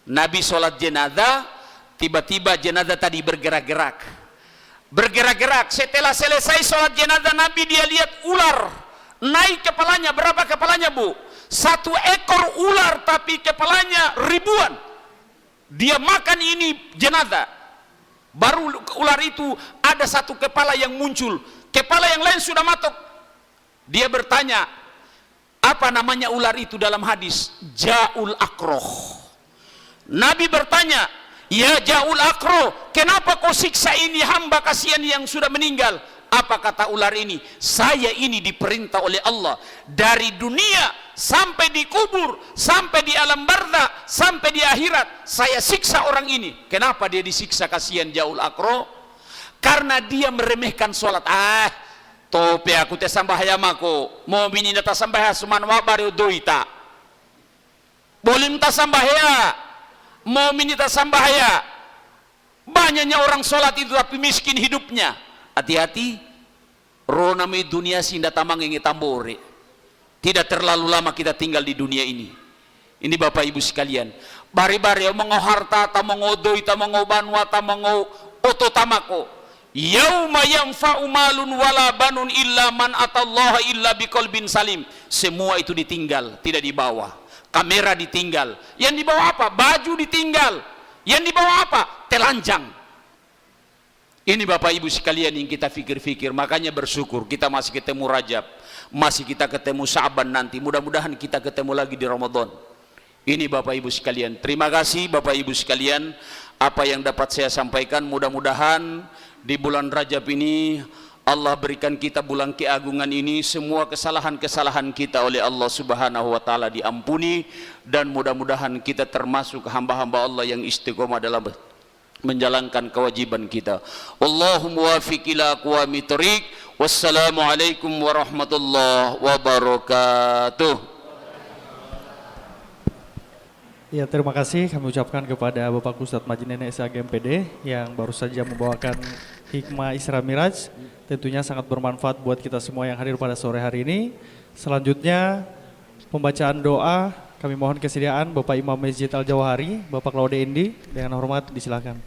Nabi sholat jenazah, tiba-tiba jenazah tadi bergerak-gerak. Setelah selesai sholat jenazah, Nabi dia lihat ular naik kepalanya. Berapa kepalanya Bu? 1 ekor ular, tapi kepalanya ribuan. Dia makan ini jenazah. Baru ular itu ada 1 kepala yang muncul, kepala yang lain sudah matok. Dia bertanya, apa namanya ular itu dalam hadis? Ja'ul akroh. Nabi bertanya, ya Ja'ul akroh, kenapa kau siksa ini hamba kasihan yang sudah meninggal? Apa kata ular ini? Saya ini diperintah oleh Allah dari dunia sampai di kubur, sampai di alam barzakh, sampai di akhirat, saya siksa orang ini. Kenapa dia disiksa kasihan Ja'ul akroh? Karena dia meremehkan sholat. Tope aku te sambahaya mako mau bini data sambahaya suman wabari doita boleh minta sambahaya mau bini data sambahaya. Banyaknya orang sholat itu tapi miskin hidupnya. Hati-hati, ronami dunia sinda tamang ingi tambore. Tidak terlalu lama kita tinggal di dunia ini. Ini Bapak Ibu sekalian, bari-bari mengo harta ta mengo doita mengo banwa ta mengo oto tamako. Yauma yanfa'u malun wala banun illa man atallaha illa biqalbin salim. Semua itu ditinggal, tidak dibawa. Kamera ditinggal. Yang dibawa apa? Baju ditinggal. Yang dibawa apa? Telanjang. Ini Bapak Ibu sekalian yang kita fikir-fikir. Makanya bersyukur kita masih ketemu Rajab, masih kita ketemu Sa'ban nanti. Mudah-mudahan kita ketemu lagi di Ramadan. Ini Bapak Ibu sekalian. Terima kasih Bapak Ibu sekalian. Apa yang dapat saya sampaikan, mudah-mudahan di bulan Rajab ini Allah berikan kita bulan keagungan ini, semua kesalahan-kesalahan kita oleh Allah Subhanahu wa taala diampuni, dan mudah-mudahan kita termasuk hamba-hamba Allah yang istiqomah dalam menjalankan kewajiban kita. Allahumma wafiq ila aqwamit thoriq. Wassalamualaikum warahmatullahi wabarakatuh. Ya, terima kasih kami ucapkan kepada Bapak Ustadz Majid Nene SAG MPD yang baru saja membawakan hikmah Isra Miraj. Tentunya sangat bermanfaat buat kita semua yang hadir pada sore hari ini. Selanjutnya pembacaan doa, kami mohon kesediaan Bapak Imam Masjid Al-Jawahari, Bapak Laude Indi, dengan hormat disilakan.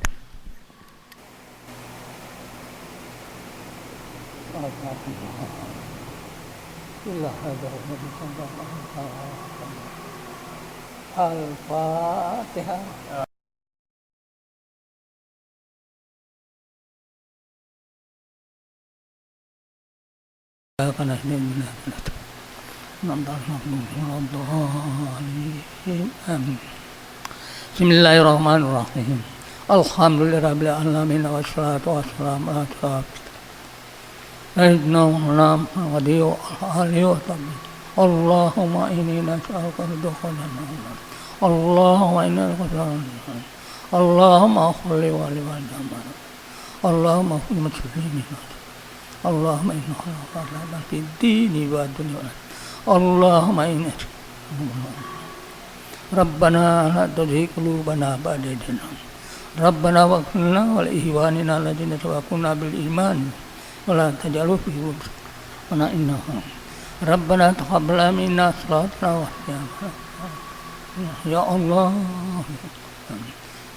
Al-Fatihah. Bismillahirrahmanirrahim. Alhamdulillahirabbil alamin wassalatu wassalamu ala sayyidina Muhammad wa alihi wa sahbihi Allahumma inni nas'aluka ridhaka jannah. Allahumma inna nas'aluka Allahumma khulli wa li walidayya. Allahumma khulli muslimin. Allahumma inna khalaqna fid dini wa dunya. Allahumma inna Rabbana la tuzigh qulubana ba'da idh hadaytana. Rabbana waghfir lana wa li ikhwanina alladziina sabaquna bil iman wa la taj'al fi qulubina innaka Rabbana taqabbal minna salatana wa ya Allah.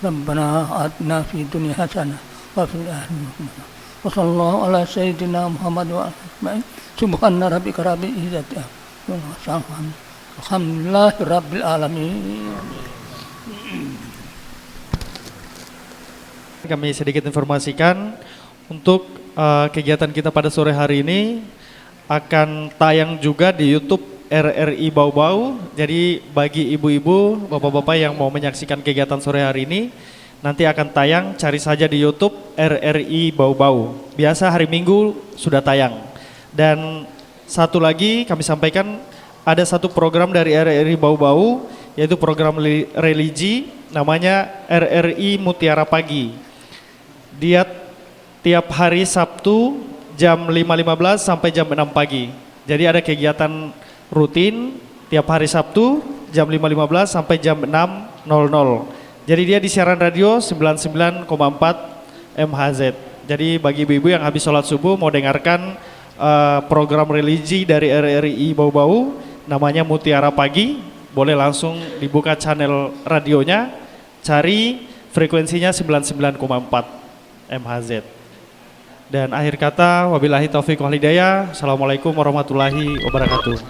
Rabbana atina fid dunya hasanah wa fil akhirati hasanah. Wa sallallahu ala sayyidina Muhammad wa alihi. Subhana rabbika rabbil izzati amma yasifun. Alhamdulillahi rabbil alamin. Kami sedikit informasikan untuk kegiatan kita pada sore hari ini akan tayang juga di YouTube RRI Bau-Bau. Jadi bagi ibu-ibu, bapak-bapak yang mau menyaksikan kegiatan sore hari ini, nanti akan tayang, cari saja di YouTube RRI Bau-Bau. Biasa hari Minggu sudah tayang. Dan satu lagi kami sampaikan, ada satu program dari RRI Bau-Bau, yaitu program religi, namanya RRI Mutiara Pagi. Dia tiap hari Sabtu jam 5.15 sampai jam 6 pagi. Jadi ada kegiatan rutin tiap hari Sabtu jam 5.15 sampai jam 6.00. Jadi dia di siaran radio 99,4 MHz. Jadi bagi ibu-ibu yang habis sholat subuh mau dengarkan program religi dari RRI Bau-Bau, namanya Mutiara Pagi, boleh langsung dibuka channel radionya, cari frekuensinya 99,4 MHz. Dan akhir kata, wabillahi taufiq wal hidayah. Assalamualaikum warahmatullahi wabarakatuh.